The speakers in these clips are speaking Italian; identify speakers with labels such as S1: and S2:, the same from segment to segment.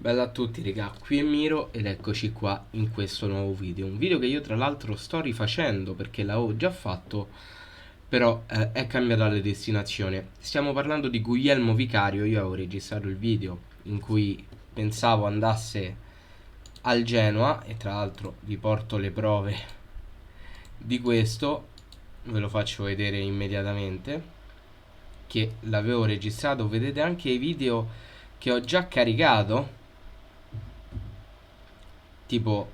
S1: Bella a tutti raga, qui è Miro ed eccoci qua in questo nuovo video. Un video che io tra l'altro sto rifacendo perché l'avevo già fatto, però è cambiata la destinazione. Stiamo parlando di Guglielmo Vicario. Io avevo registrato il video in cui pensavo andasse al Genoa e tra l'altro vi porto le prove di questo, ve lo faccio vedere immediatamente che l'avevo registrato. Vedete anche i video che ho già caricato, tipo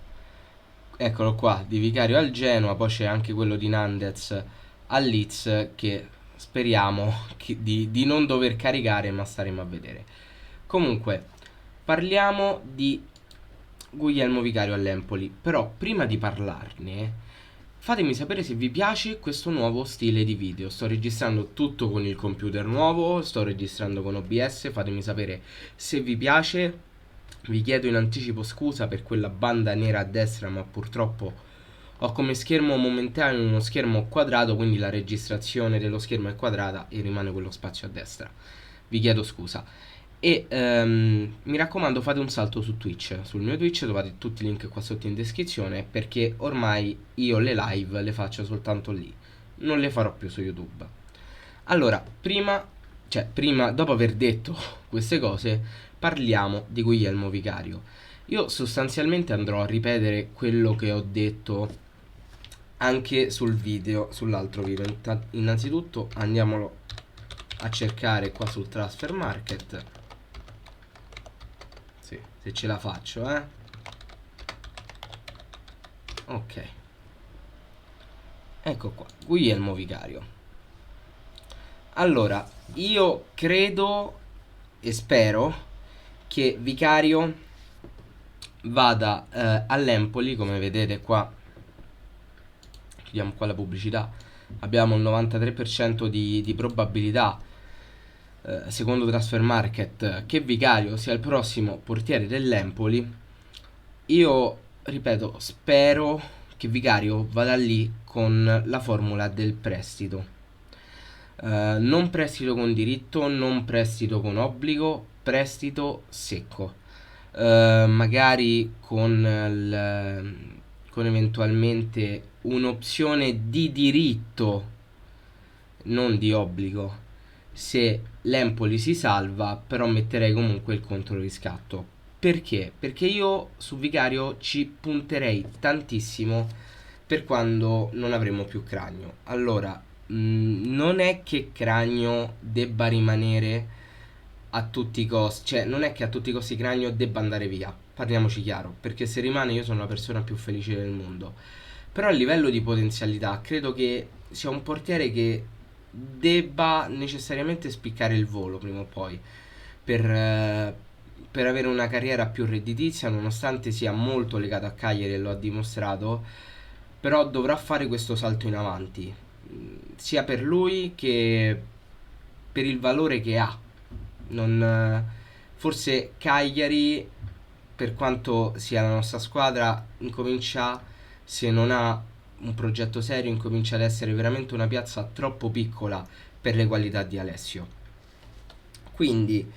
S1: eccolo qua, di Vicario al Genoa. Poi c'è anche quello di Nandez al Leeds, che speriamo di non dover caricare, ma staremo a vedere. Comunque parliamo di Guglielmo Vicario all'Empoli. Però prima di parlarne, fatemi sapere se vi piace questo nuovo stile di video. Sto registrando tutto con il computer nuovo, sto registrando con OBS. Fatemi sapere se vi piace. Vi chiedo in anticipo scusa per quella banda nera a destra, ma purtroppo ho come schermo momentaneo uno schermo quadrato, quindi la registrazione dello schermo è quadrata e rimane quello spazio a destra. Vi chiedo scusa. E mi raccomando, fate un salto su Twitch. Sul mio Twitch trovate tutti i link qua sotto in descrizione, perché ormai io le live le faccio soltanto lì, non le farò più su YouTube. Allora, dopo aver detto queste cose, parliamo di Guglielmo Vicario. Io sostanzialmente andrò a ripetere quello che ho detto anche sull'altro video. Innanzitutto andiamolo a cercare qua sul Transfer Market. Sì, se ce la faccio, Ok. Ecco qua, Guglielmo Vicario. Allora, io credo e spero che Vicario vada all'Empoli. Come vedete qua, chiudiamo qua la pubblicità, abbiamo il 93% di probabilità, secondo Transfer Market, che Vicario sia il prossimo portiere dell'Empoli. Io ripeto, spero che Vicario vada lì con la formula del prestito. Non prestito con diritto, non prestito con obbligo, prestito secco. Magari con eventualmente un'opzione di diritto, non di obbligo, se l'Empoli si salva, però metterei comunque il controriscatto. Perché? Perché io su Vicario ci punterei tantissimo per quando non avremo più Cragno. Allora, non è che Cragno debba rimanere a tutti i costi, cioè non è che a tutti i costi Cragno debba andare via, parliamoci chiaro, perché se rimane io sono la persona più felice del mondo. Però a livello di potenzialità credo che sia un portiere che debba necessariamente spiccare il volo prima o poi per avere una carriera più redditizia, nonostante sia molto legato a Cagliari e lo ha dimostrato. Però dovrà fare questo salto in avanti, sia per lui che per il valore che ha. Non, forse Cagliari, per quanto sia la nostra squadra, incomincia, se non ha un progetto serio, incomincia ad essere veramente una piazza troppo piccola per le qualità di Alessio. Quindi,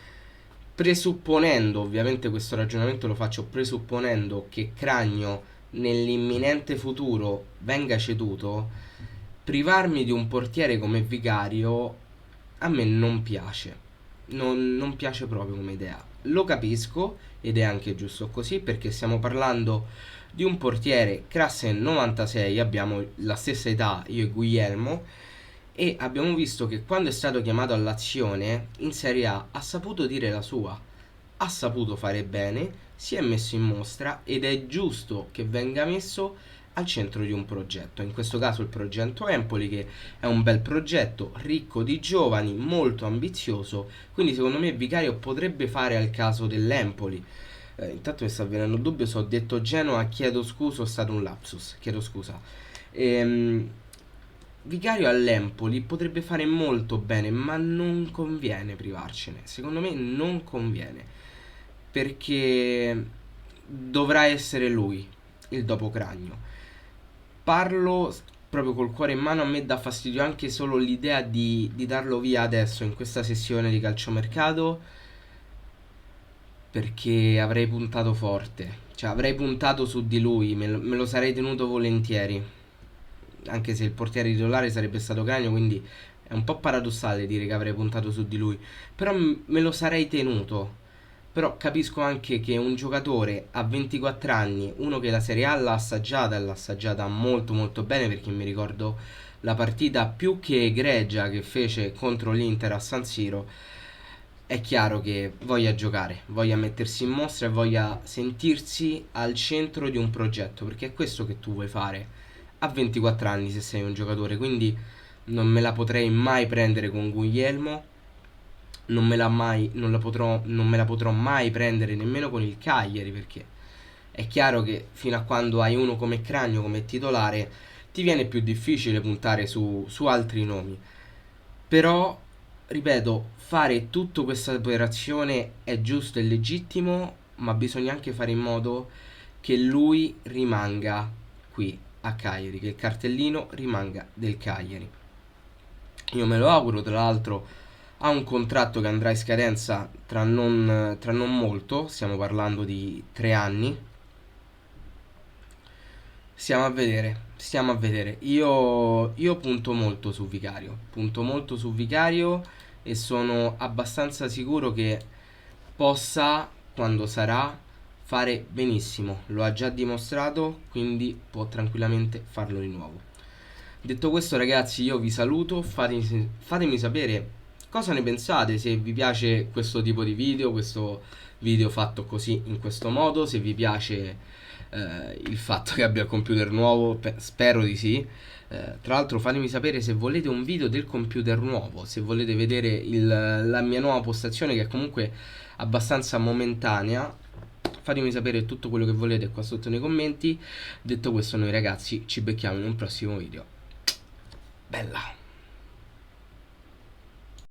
S1: presupponendo, ovviamente questo ragionamento lo faccio presupponendo che Cragno nell'imminente futuro venga ceduto, privarmi di un portiere come Vicario a me non piace. Non piace proprio come idea. Lo capisco ed è anche giusto così, perché stiamo parlando di un portiere classe 96, abbiamo la stessa età io e Guglielmo, e abbiamo visto che quando è stato chiamato all'azione in Serie A ha saputo dire la sua, ha saputo fare bene, si è messo in mostra ed è giusto che venga messo al centro di un progetto. In questo caso il progetto Empoli, che è un bel progetto, ricco di giovani, molto ambizioso, quindi secondo me Vicario potrebbe fare al caso dell'Empoli. Intanto mi sta venendo un dubbio se ho detto Genoa, chiedo scusa, è stato un lapsus, chiedo scusa. Ehm, Vicario all'Empoli potrebbe fare molto bene, ma non conviene privarcene. Secondo me non conviene, perché dovrà essere lui il dopo Cragno. Parlo proprio col cuore in mano, a me dà fastidio anche solo l'idea di darlo via adesso in questa sessione di calciomercato, perché avrei puntato forte, cioè avrei puntato su di lui, me lo sarei tenuto volentieri, anche se il portiere titolare sarebbe stato Cranio, quindi è un po' paradossale dire che avrei puntato su di lui, però me lo sarei tenuto. Però capisco anche che un giocatore a 24 anni, uno che la Serie A l'ha assaggiata e l'ha assaggiata molto molto bene, perché mi ricordo la partita più che egregia che fece contro l'Inter a San Siro, è chiaro che voglia giocare, voglia mettersi in mostra e voglia sentirsi al centro di un progetto, perché è questo che tu vuoi fare a 24 anni se sei un giocatore, quindi non me la potrei mai prendere con Guglielmo, non me la potrò mai prendere nemmeno con il Cagliari, perché è chiaro che fino a quando hai uno come Cranio come titolare ti viene più difficile puntare su altri nomi. Però, ripeto, fare tutta questa operazione è giusto e legittimo, ma bisogna anche fare in modo che lui rimanga qui a Cagliari, che il cartellino rimanga del Cagliari. Io me lo auguro, tra l'altro ha un contratto che andrà in scadenza tra non molto, stiamo parlando di 3 anni. Stiamo a vedere, stiamo a vedere. Io punto molto su Vicario e sono abbastanza sicuro che possa, quando sarà, fare benissimo. Lo ha già dimostrato, quindi può tranquillamente farlo di nuovo. Detto questo, ragazzi, io vi saluto. Fatemi sapere cosa ne pensate, se vi piace questo tipo di video, questo video fatto così in questo modo, se vi piace il fatto che abbia il computer nuovo, spero di sì. Tra l'altro fatemi sapere se volete un video del computer nuovo, se volete vedere la mia nuova postazione, che è comunque abbastanza momentanea. Fatemi sapere tutto quello che volete qua sotto nei commenti. Detto questo, noi ragazzi ci becchiamo in un prossimo video. Bella!